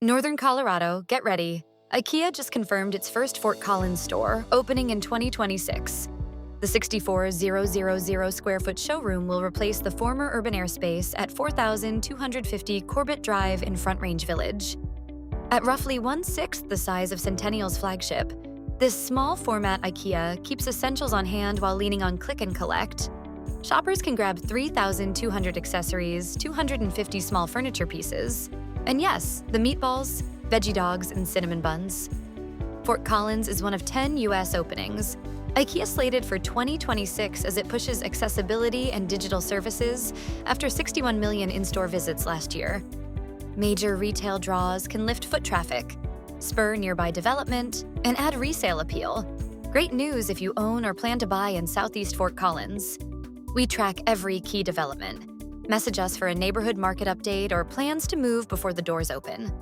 Northern Colorado, get ready. IKEA just confirmed its first Fort Collins store, opening in 2026. The 64,000 square foot showroom will replace the former urban airspace at 4,250 Corbett Drive in Front Range Village. At roughly 1/6 the size of Centennial's flagship, this small format IKEA keeps essentials on hand while leaning on click and collect. Shoppers can grab 3,200 accessories, 250 small furniture pieces, and yes, the meatballs, veggie dogs, and cinnamon buns. Fort Collins is one of 10 U.S. openings. IKEA slated for 2026 as it pushes accessibility and digital services after 61 million in-store visits last year. Major retail draws can lift foot traffic, spur nearby development, and add resale appeal. Great news if you own or plan to buy in Southeast Fort Collins. We track every key development. Message us for a neighborhood market update or plans to move before the doors open.